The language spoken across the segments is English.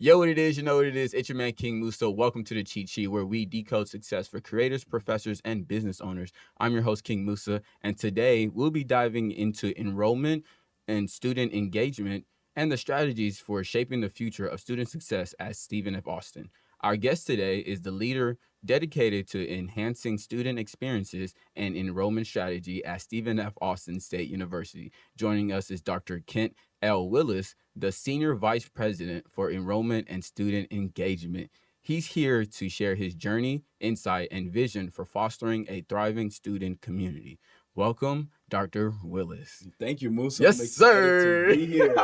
Yo, what it is, you know what it is. It's your man, King Musa. Welcome to the Cheat Sheet, where we decode success for creators, professors, and business owners. I'm your host, King Musa, and today we'll be diving into enrollment and student engagement and the strategies for shaping the future of student success at Stephen F. Austin. Our guest today is the leader dedicated to enhancing student experiences and enrollment strategy at Stephen F. Austin State University. Joining us is Dr. Kent L. Willis, the Senior Vice President for Enrollment and Student Engagement. He's here to share his journey, insight, and vision for fostering a thriving student community. Welcome, Dr. Willis. Thank you, Musa. Yes, I'm excited sir. to be here.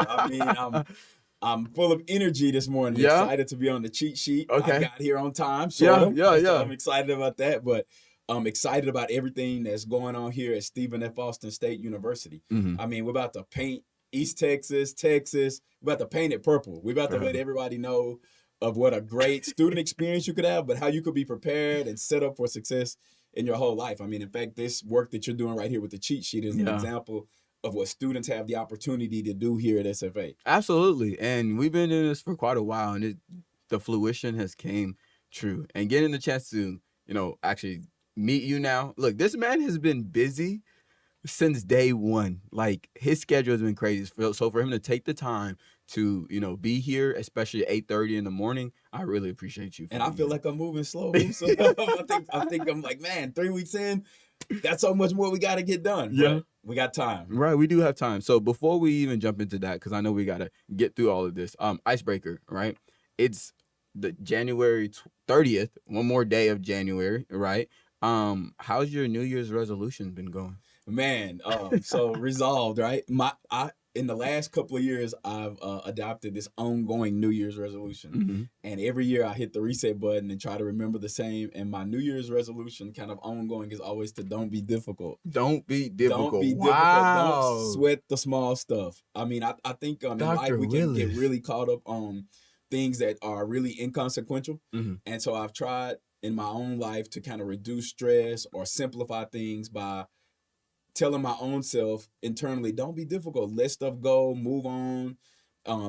I'm full of energy this morning. Yeah. Excited to be on the cheat sheet. Okay. I got here on time. Yeah. So I'm excited about that, but I'm excited about everything that's going on here at Stephen F. Austin State University. Mhm. I mean, we're about to paint East Texas. We're about to paint it purple. We're about to let everybody know of what a great student experience you could have, but how you could be prepared and set up for success in your whole life. I mean, in fact, this work that you're doing right here with the cheat sheet is an example of what students have the opportunity to do here at SFA. Absolutely. And we've been doing this for quite a while, and the fruition has came true. And getting the chance to, actually meet you now. Look, this man has been busy since day one. Like, his schedule has been crazy. So for him to take the time to, be here, especially at 8:30 in the morning, I really appreciate you. And I feel like I'm moving slow. So I think I'm like, man, 3 weeks in, that's so much more we got to get done. Yeah. But we got time. Right. We do have time. So before we even jump into that, because I know we got to get through all of this, icebreaker, right? It's the January 30th, one more day of January, right? How's your New Year's resolution been going? Man, so resolved, right? In the last couple of years, I've adopted this ongoing New Year's resolution. Mm-hmm. And every year I hit the reset button and try to remember the same. And my New Year's resolution kind of ongoing is always to don't be difficult. Don't be difficult. Don't be Wow. difficult. Don't sweat the small stuff. I mean, I think in life we can get really caught up on things that are really inconsequential. Mm-hmm. And so I've tried in my own life to kind of reduce stress or simplify things by telling my own self internally, don't be difficult. Let stuff go, move on,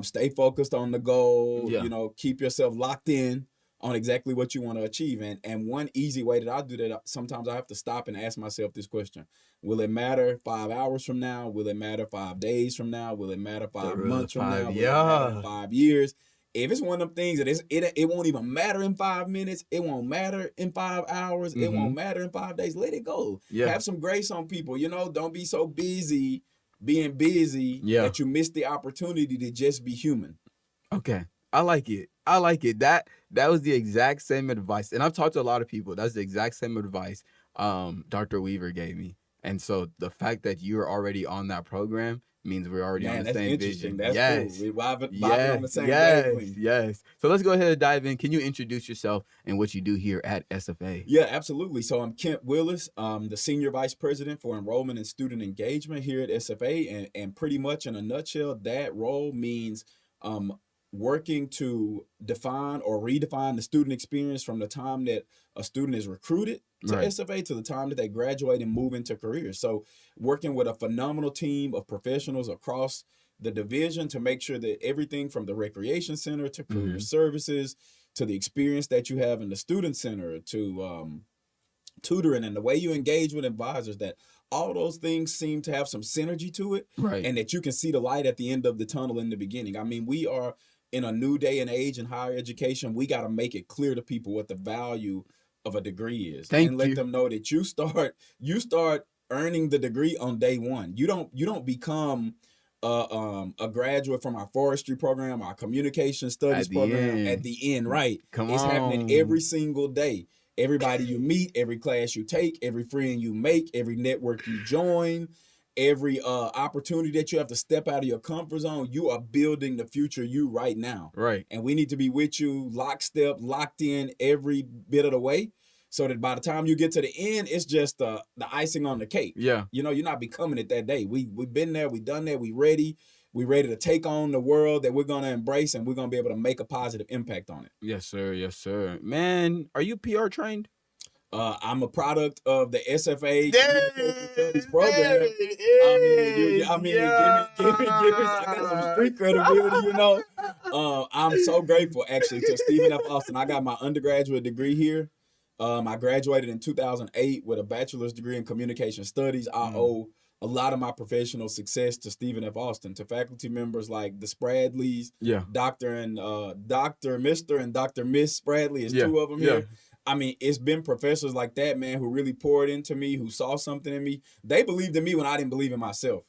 stay focused on the goal, keep yourself locked in on exactly what you want to achieve. And one easy way that I do that, sometimes I have to stop and ask myself this question. Will it matter 5 hours from now? Will it matter 5 days from now? Will it matter 5 months from now? Will it matter 5 years? If it's one of them things that it won't even matter in 5 minutes, it won't matter in 5 hours, it won't matter in 5 days, let it go. Yeah. Have some grace on people. Don't be so busy being busy that you miss the opportunity to just be human. Okay. I like it. That was the exact same advice. And I've talked to a lot of people. That's the exact same advice Dr. Weaver gave me. And so the fact that you're already on that program means we're already on the same vision. That's yes. Cool. We're vibing on the same wavelength. Yes. So let's go ahead and dive in. Can you introduce yourself and what you do here at SFA? Yeah, absolutely. So I'm Kent Willis, the Senior Vice President for Enrollment and Student Engagement here at SFA. And pretty much in a nutshell, that role means working to define or redefine the student experience from the time that a student is recruited to SFA to the time that they graduate and move into careers. So working with a phenomenal team of professionals across the division to make sure that everything from the recreation center to career services to the experience that you have in the student center to tutoring and the way you engage with advisors, that all those things seem to have some synergy to it, and that you can see the light at the end of the tunnel in the beginning. I mean, we are in a new day and age in higher education. We got to make it clear to people what the value of a degree is, and let them know that you start earning the degree on day one. You don't become a graduate from our forestry program, our communication studies program at the end, right? It's happening every single day. Everybody you meet, every class you take, every friend you make, every network you join, every opportunity that you have to step out of your comfort zone, you are building the future you right now. Right. And we need to be with you, lockstep, locked in every bit of the way, so that by the time you get to the end, it's just the icing on the cake. Yeah. You're not becoming it that day. We've been there, we've done that, we ready. We're ready to take on the world that we're going to embrace, and we're going to be able to make a positive impact on it. Yes, sir. Yes, sir. Man, are you PR trained? I'm a product of the SFA Communication Studies program. I mean, give me. I got some street credibility, I'm so grateful actually to Stephen F. Austin. I got my undergraduate degree here. I graduated in 2008 with a bachelor's degree in communication studies. I owe a lot of my professional success to Stephen F. Austin, to faculty members like the Spradleys, Yeah. Dr. and Dr. Mr. and Dr. Miss Spradley is two of them here. I mean, it's been professors like that, man, who really poured into me, who saw something in me. They believed in me when I didn't believe in myself.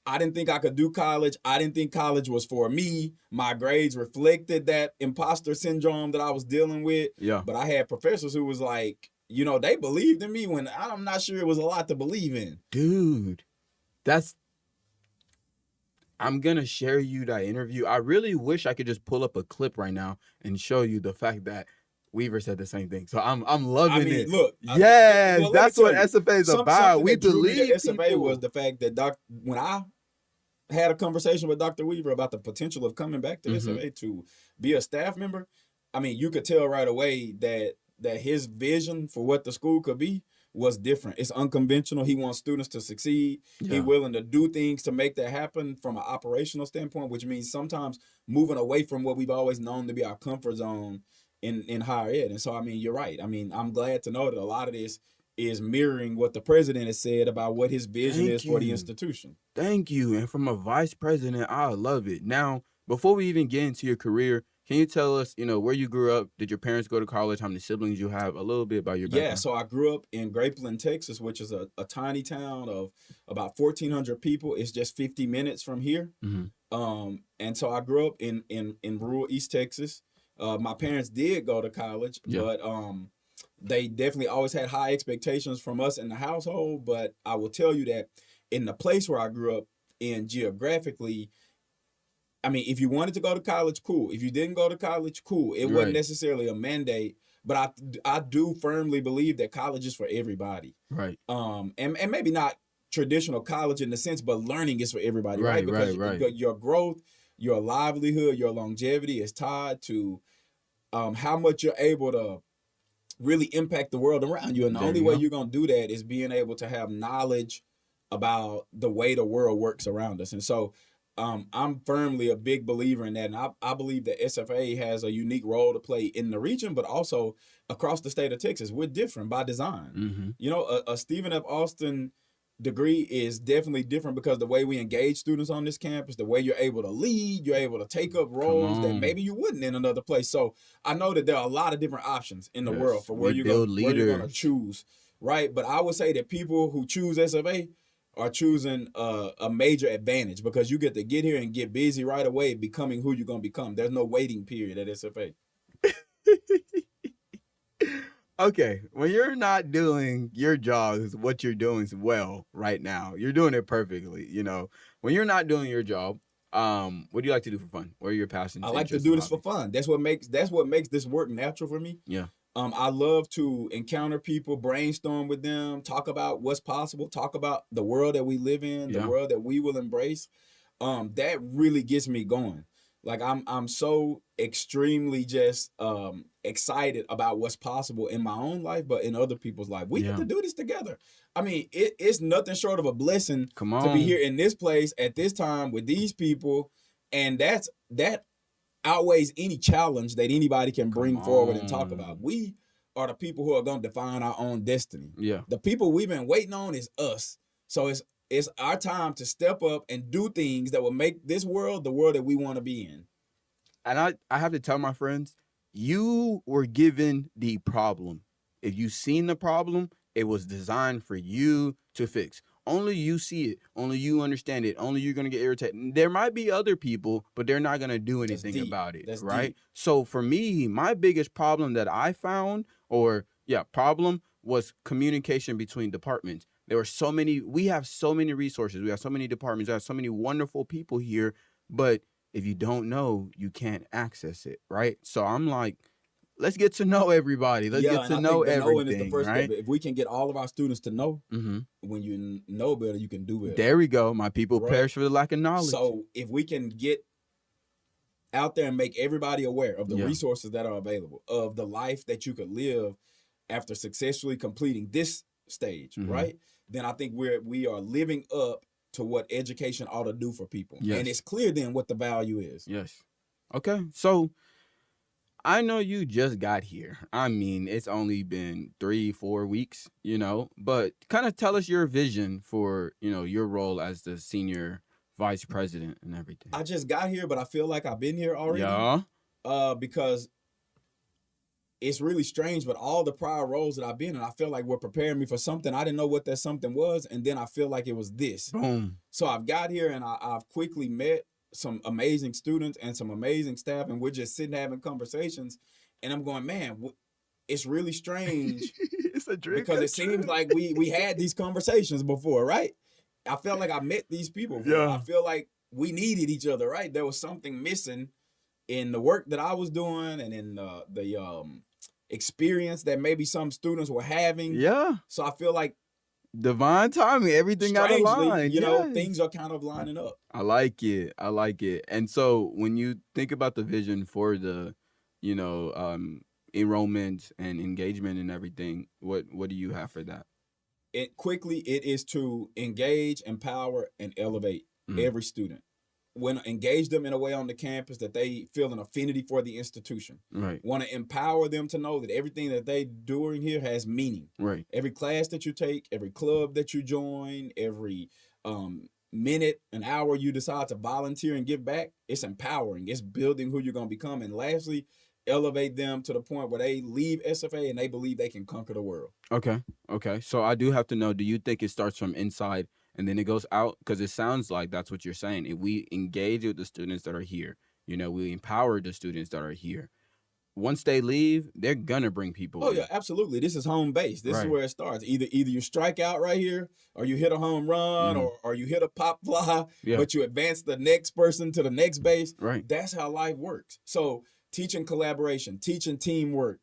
I didn't think I could do college. I didn't think college was for me. My grades reflected that imposter syndrome that I was dealing with. Yeah. But I had professors who was like, you know, they believed in me when I'm not sure it was a lot to believe in. Dude, I'm going to share you that interview. I really wish I could just pull up a clip right now and show you the fact that Weaver said the same thing. So I'm loving it. Look, yes, that's what SFA is about. We believe SFA people. was the fact that when I had a conversation with Dr. Weaver about the potential of coming back to SFA to be a staff member, I mean, you could tell right away that his vision for what the school could be was different. It's unconventional. He wants students to succeed. Yeah. He's willing to do things to make that happen from an operational standpoint, which means sometimes moving away from what we've always known to be our comfort zone in higher ed. And so, I mean, you're right. I mean, I'm glad to know that a lot of this is mirroring what the president has said about what his vision is for the institution. Thank you. And from a vice president, I love it. Now, before we even get into your career, can you tell us, you know, where you grew up? Did your parents go to college? How many siblings you have? A little bit about your background. Yeah, so I grew up in Grapeland, Texas, which is a tiny town of about 1,400 people. It's just 50 minutes from here. And so I grew up in rural East Texas. My parents did go to college, but they definitely always had high expectations from us in the household. But I will tell you that in the place where I grew up in geographically, I mean, if you wanted to go to college, cool. If you didn't go to college, cool. It wasn't necessarily a mandate, but I do firmly believe that college is for everybody. Right. And maybe not traditional college in the sense, but learning is for everybody, right? Because your growth, your livelihood, your longevity is tied to how much you're able to really impact the world around you. And the only way you're going to do that is being able to have knowledge about the way the world works around us. And so I'm firmly a big believer in that. And I believe that SFA has a unique role to play in the region, but also across the state of Texas. We're different by design. You know, a Stephen F. Austin degree is definitely different because the way we engage students on this campus, the way you're able to lead, you're able to take up roles that maybe you wouldn't in another place. So I know that there are a lot of different options in the world for where you're going to choose, right? But I would say that people who choose SFA are choosing a major advantage because you get to get here and get busy right away becoming who you're going to become. There's no waiting period at SFA. Okay, when you're not doing your job, what you're doing well right now, you're doing it perfectly. You know, when you're not doing your job, what do you like to do for fun? What are your passions? I like to do this for fun. That's what makes this work natural for me. Yeah. I love to encounter people, brainstorm with them, talk about what's possible, talk about the world that we live in, the world that we will embrace. That really gets me going. Like I'm so extremely just excited about what's possible in my own life, but in other people's life. We get to do this together. I mean, it's nothing short of a blessing to be here in this place at this time with these people, and that outweighs any challenge that anybody can bring forward and talk about. We are the people who are going to define our own destiny. Yeah. The people we've been waiting on is us. So it's our time to step up and do things that will make this world the world that we want to be in. And I have to tell my friends, you were given the problem. If you've seen the problem, it was designed for you to fix. Only you see it. Only you understand it. Only you're going to get irritated. There might be other people, but they're not going to do anything about it, right? Deep. So for me, my biggest problem that I found, problem was communication between departments. There were so many, we have so many resources. We have so many departments. We have so many wonderful people here. But if you don't know, you can't access it, right? So I'm like, let's get to know everybody. Let's get to know everything, is the first right? Step. If we can get all of our students to know, when you know better, you can do better. There we go. My people perish for the lack of knowledge. So if we can get out there and make everybody aware of the resources that are available, of the life that you could live after successfully completing this stage, right? Then I think we are living up to what education ought to do for people. Yes. And it's clear then what the value is. Yes. Okay. So I know you just got here. I mean, it's only been 3, 4 weeks, but kind of tell us your vision for, your role as the senior vice president and everything. I just got here, but I feel like I've been here already. Yeah. Because it's really strange, but all the prior roles that I've been in, I feel like were preparing me for something. I didn't know what that something was, and then I feel like it was this. Boom. So I've got here, and I've quickly met some amazing students and some amazing staff, and we're just sitting having conversations, and I'm going, man, it's really strange It's a dream because it seems like we had these conversations before, right? I felt like I met these people before. Yeah. I feel like we needed each other, right? There was something missing in the work that I was doing and in the experience that maybe some students were having. Yeah. So I feel like Divine timing. Everything got strangely, aligned. yes, Yes. things are kind of lining up. I like it. I like it. And so when you think about the vision for the, enrollment and engagement and everything, what do you have for that? It is to engage, empower, and elevate every student. Want to engage them in a way on the campus that they feel an affinity for the institution. Right. Want to empower them to know that everything that they doing here has meaning. Right. Every class that you take, every club that you join, every minute, an hour you decide to volunteer and give back, it's empowering. It's building who you're going to become. And lastly, elevate them to the point where they leave SFA and they believe they can conquer the world. Okay. So I do have to know, do you think it starts from inside and then it goes out? Because it sounds like that's what you're saying. If we engage with the students that are here, we empower the students that are here. Once they leave, they're gonna bring people. Oh yeah, absolutely. This is home base. This is where it starts. Either you strike out right here, or you hit a home run, or you hit a pop fly, but you advance the next person to the next base. Right. That's how life works. So teaching collaboration, teaching teamwork,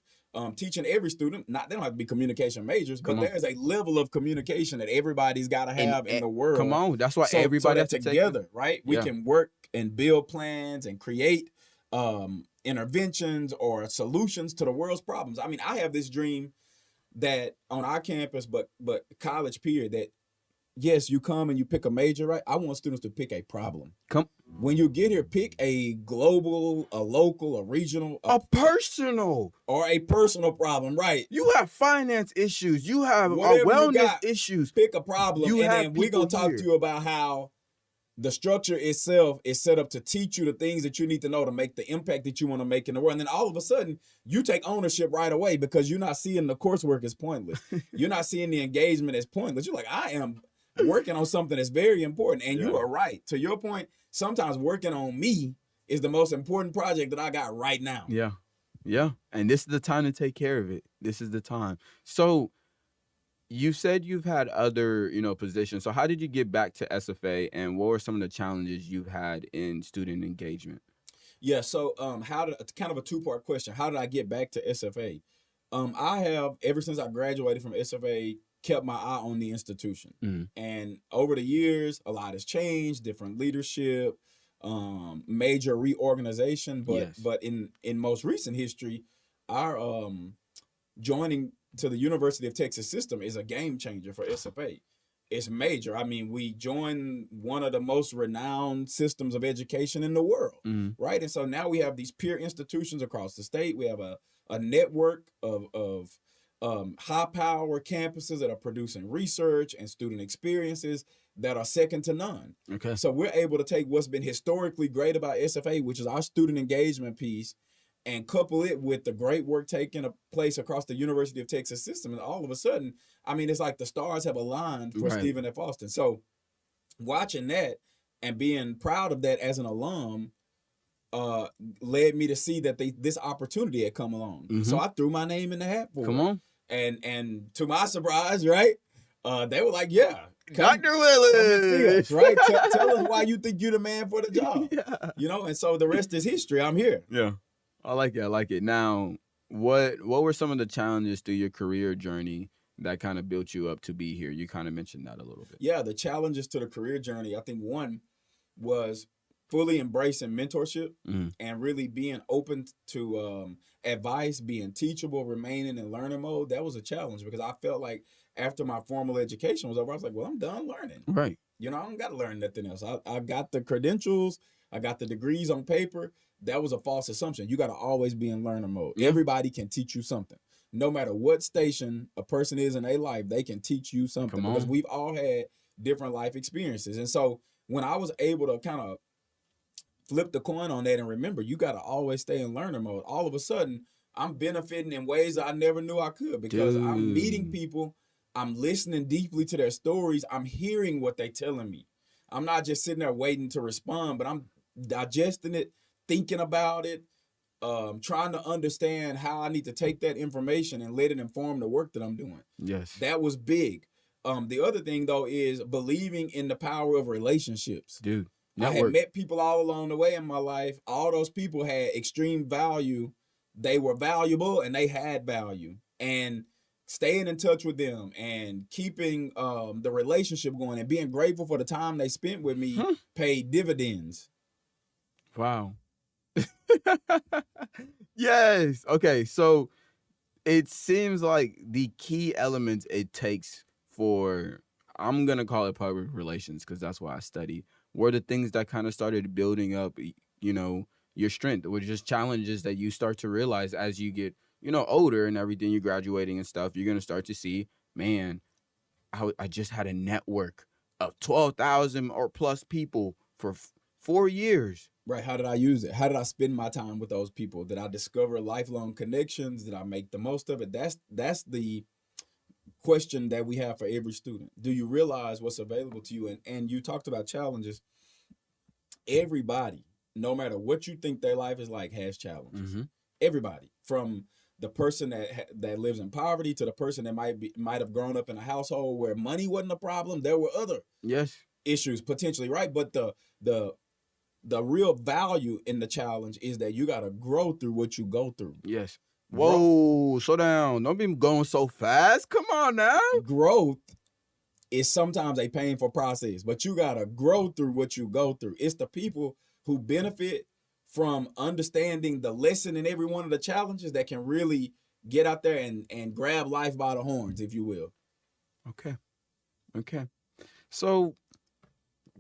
teaching every student. They don't have to be communication majors, but there's a level of communication that everybody's got to have in the world. Come on, that's why everybody has to together, right? We can work and build plans and create interventions or solutions to the world's problems. I mean, I have this dream that on our campus, but college period, that yes, you come and you pick a major, right? I want students to pick a problem. When you get here, pick a global, a local, a regional, a personal, or a personal problem, right? You have finance issues. You have wellness issues. Pick a problem, and then we're going to talk to you about how the structure itself is set up to teach you the things that you need to know to make the impact that you want to make in the world. And then all of a sudden, you take ownership right away because you're not seeing the coursework as pointless. You're not seeing the engagement as pointless. You're like, I am working on something that's very important. And you are right. To your point, sometimes working on me is the most important project that I got right now. Yeah. And this is the time to take care of it. This is the time. So you said you've had other, positions. So how did you get back to SFA, and what were some of the challenges you've had in student engagement? Yeah, so kind of a two-part question. How did I get back to SFA? I have, ever since I graduated from SFA, kept my eye on the institution. And over the years, a lot has changed, different leadership, major reorganization. But in most recent history, our joining to the University of Texas system is a game changer for SFA. It's major. I mean, we joined one of the most renowned systems of education in the world, right? And so now we have these peer institutions across the state. We have a network of high power campuses that are producing research and student experiences that are second to none. Okay. So we're able to take what's been historically great about SFA, which is our student engagement piece, and couple it with the great work taking place across the University of Texas system. And all of a sudden, I mean, it's like the stars have aligned for Stephen F. Austin. So watching that and being proud of that as an alum led me to see that this opportunity had come along. So I threw my name in the hat for it. Come on. And to my surprise, right, they were like, yeah. Dr. Willis, right? Tell us why you think you're the man for the job. And so the rest is history. I'm here. Yeah. I like it. Now, what were some of the challenges through your career journey that kind of built you up to be here? You kind of mentioned that a little bit. Yeah, the challenges to the career journey, I think one was fully embracing mentorship and really being open to advice, being teachable, remaining in learning mode. That was a challenge because I felt like after my formal education was over, I was like, well, I'm done learning. Right. I don't got to learn nothing else. I got the credentials. I got the degrees on paper. that was a false assumption. You got to always be in learner mode. Yeah. Everybody can teach you something. No matter what station a person is in their life, they can teach you something Come because on. we've all had different life experiences. And so when I was able to kind of flip the coin on that and remember, you got to always stay in learner mode, all of a sudden I'm benefiting in ways I never knew I could because I'm meeting Dude. people, I'm listening deeply to their stories, I'm hearing what they're telling me. I'm not just sitting there waiting to respond, but I'm digesting it, thinking about it, trying to understand how I need to take that information and let it inform the work that I'm doing. Yes. That was big. The other thing though is believing in the power of relationships. Dude. I had Network. met people all along the way in my life. All those people had extreme value. They were valuable and they had value. And staying in touch with them and keeping the relationship going and being grateful for the time they spent with me paid dividends. Wow. Yes. Okay. So it seems like the key elements it takes for, I'm going to call it public relations because that's what I study, were the things that kind of started building up, you know, your strength, or just challenges that you start to realize as you get, you know, older and everything, you're graduating and stuff, you're going to start to see, man, I just had a network of 12,000 or plus people for 4 years. Right. How did I use it? How did I spend my time with those people? Did I discover lifelong connections? Did I make the most of it? That's the question that we have for every student. Do you realize what's available to you? And you talked about challenges. Everybody, no matter what you think their life is like, has challenges. Mm-hmm. Everybody, from the person that lives in poverty to the person that might have grown up in a household where money wasn't a problem. There were other issues potentially, right? But the real value in the challenge is that you got to grow through what you go through. Yes. Whoa, slow down. Don't be going so fast. Come on now. Growth is sometimes a painful process, but you got to grow through what you go through. It's the people who benefit from understanding the lesson in every one of the challenges that can really get out there and grab life by the horns, if you will. Okay. So,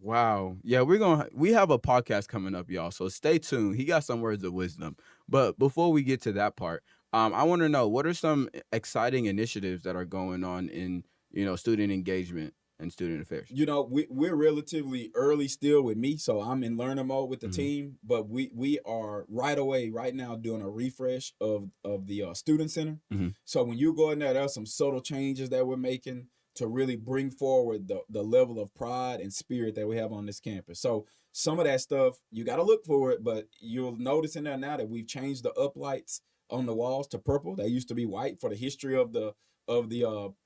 wow. Yeah, we have a podcast coming up, y'all. So stay tuned. He got some words of wisdom. But before we get to that part, I want to know, what are some exciting initiatives that are going on in, you know, student engagement and student affairs? You know, we're relatively early still with me, so I'm in learner mode with the team. But we are right now doing a refresh of the student center. So when you go in there are some subtle changes that we're making to really bring forward the level of pride and spirit that we have on this campus. So some of that stuff, you got to look for it, but you'll notice in there now that we've changed the uplights on the walls to purple. They used to be white for the history of the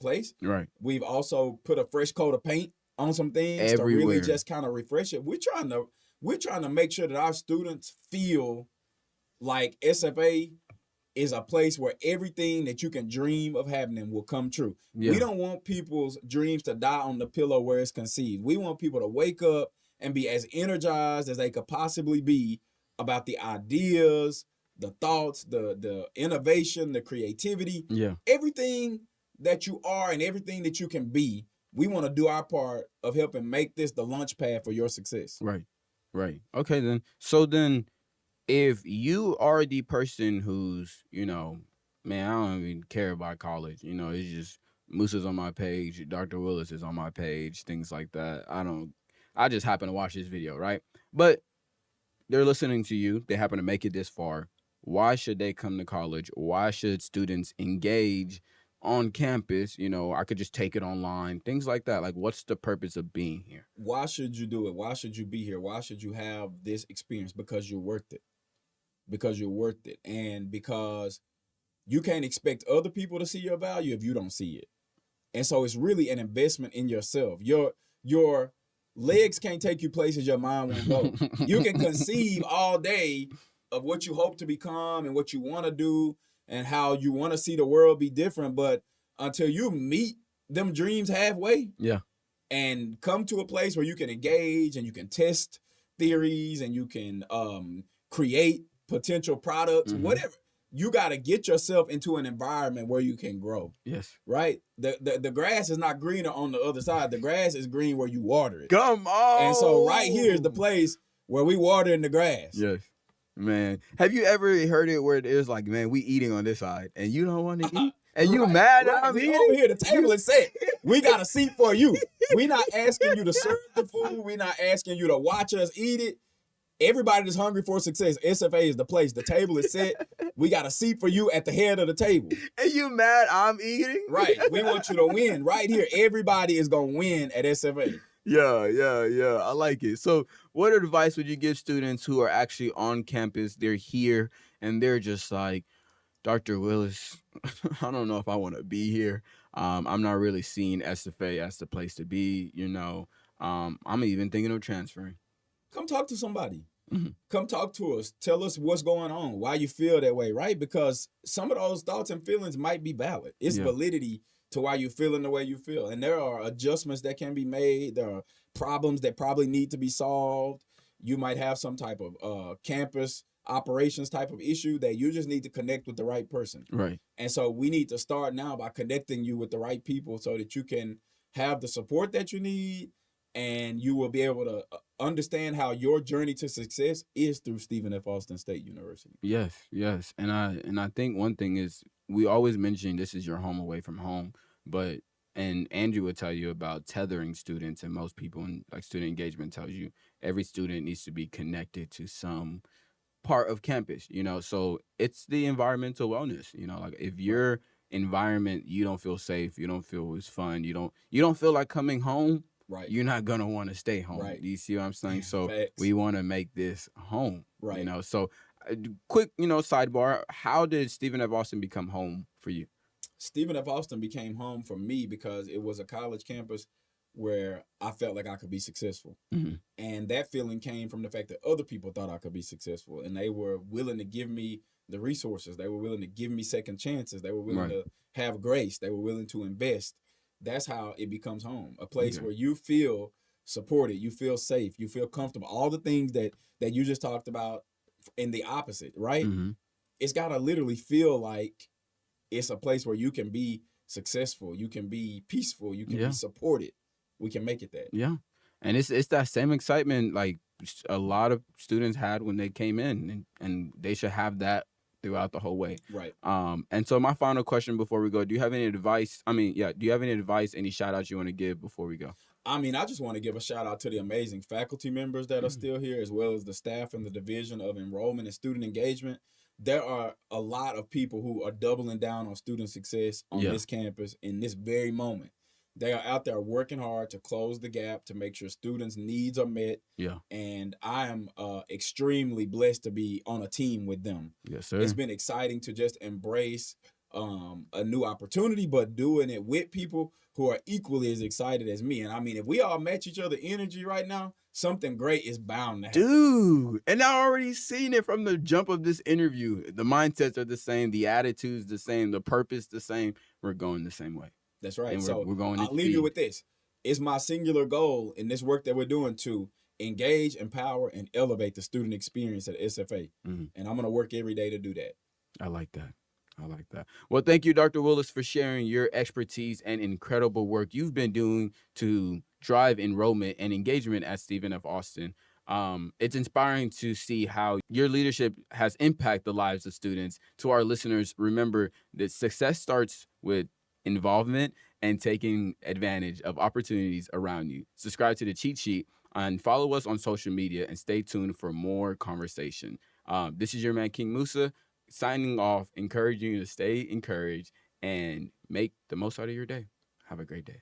place. Right. We've also put a fresh coat of paint on some things everywhere to really just kind of refresh it. We're trying to make sure that our students feel like SFA is a place where everything that you can dream of happening will come true. Yeah. We don't want people's dreams to die on the pillow where it's conceived. We want people to wake up and be as energized as they could possibly be about the ideas, the thoughts, the innovation, the creativity, everything that you are and everything that you can be. We want to do our part of helping make this the launch pad for your success. Right. Okay, then. So then, if you are the person who's, you know, man, I don't even care about college. You know, it's just Musa's on my page, Dr. Willis is on my page, things like that. I just happen to watch this video, right? But they're listening to you. They happen to make it this far. Why should they come to college? Why should students engage on campus? You know, I could just take it online, things like that. Like, what's the purpose of being here? Why should you do it? Why should you be here? Why should you have this experience? Because you're worth it. Because you're worth it. And because you can't expect other people to see your value if you don't see it. And so it's really an investment in yourself. Your legs can't take you places your mind won't go. You can conceive all day of what you hope to become and what you want to do and how you want to see the world be different. But until you meet them dreams halfway and come to a place where you can engage and you can test theories and you can create potential products, whatever, you got to get yourself into an environment where you can grow. Yes. Right? The grass is not greener on the other side. The grass is green where you water it. Come on. And so right here is the place where we water in the grass. Yes. Man, have you ever heard it where there's like, man, we eating on this side and you don't want to eat? And you Right, mad that right. I'm We eating? over here, the table is set. We got a seat for you. We not asking you to serve the food. We not asking you to watch us eat it. Everybody that's hungry for success, SFA is the place. The table is set. We got a seat for you at the head of the table. And you mad I'm eating? Right. We want you to win right here. Everybody is going to win at SFA. Yeah. I like it. So, what advice would you give students who are actually on campus? They're here and they're just like, Dr. Willis, I don't know if I want to be here. I'm not really seeing SFA as the place to be. I'm even thinking of transferring. Come talk to somebody. Mm-hmm. Come talk to us. Tell us what's going on, why you feel that way, right? Because some of those thoughts and feelings might be valid. It's validity to why you're feeling the way you feel. And there are adjustments that can be made. There are problems that probably need to be solved. You might have some type of campus operations type of issue that you just need to connect with the right person. Right. And so we need to start now by connecting you with the right people so that you can have the support that you need, and you will be able to understand how your journey to success is through Stephen F. Austin State University. Yes. And I think one thing is we always mention this is your home away from home, but and Andrew would tell you about tethering students, and most people in like student engagement tells you every student needs to be connected to some part of campus, so it's the environmental wellness, like if your environment, you don't feel safe, you don't feel it's fun, you don't feel like coming home, Right. you're not gonna want to stay home. Right. Do you see what I'm saying? So Facts. we want to make this home, Right. so quick, sidebar, how did Stephen F. Austin become home for you? Stephen F. Austin became home for me because it was a college campus where I felt like I could be successful. Mm-hmm. And that feeling came from the fact that other people thought I could be successful, and they were willing to give me the resources. They were willing to give me second chances. They were willing to have grace. They were willing to invest. That's how it becomes home, a place where you feel supported, you feel safe, you feel comfortable. All the things that you just talked about in the opposite, right? Mm-hmm. It's got to literally feel like it's a place where you can be successful, you can be peaceful, you can be supported. We can make it that. Yeah. And it's that same excitement like a lot of students had when they came in, and they should have that throughout the whole way. Right. And so my final question before we go, do you have any advice? Do you have any advice, any shout outs you want to give before we go? I just want to give a shout out to the amazing faculty members that are still here, as well as the staff in the Division of Enrollment and Student Engagement. There are a lot of people who are doubling down on student success on this campus in this very moment. They are out there working hard to close the gap, to make sure students' needs are met. Yeah. And I am extremely blessed to be on a team with them. Yes, sir. It's been exciting to just embrace a new opportunity, but doing it with people who are equally as excited as me. And if we all match each other energy right now, something great is bound to happen. Dude, and I already seen it from the jump of this interview. The mindsets are the same, the attitudes the same, the purpose the same. We're going the same way. That's right. And So we're going. I'll leave you with this. It's my singular goal in this work that we're doing to engage, empower, and elevate the student experience at SFA. Mm-hmm. And I'm going to work every day to do that. I like that. Well, thank you, Dr. Willis, for sharing your expertise and incredible work you've been doing to drive enrollment and engagement at Stephen F. Austin. It's inspiring to see how your leadership has impacted the lives of students. To our listeners, remember that success starts with involvement and taking advantage of opportunities around you. Subscribe to the Cheat Sheet and follow us on social media, and stay tuned for more conversation. This is your man, King Musa, signing off, encouraging you to stay encouraged and make the most out of your day. Have a great day.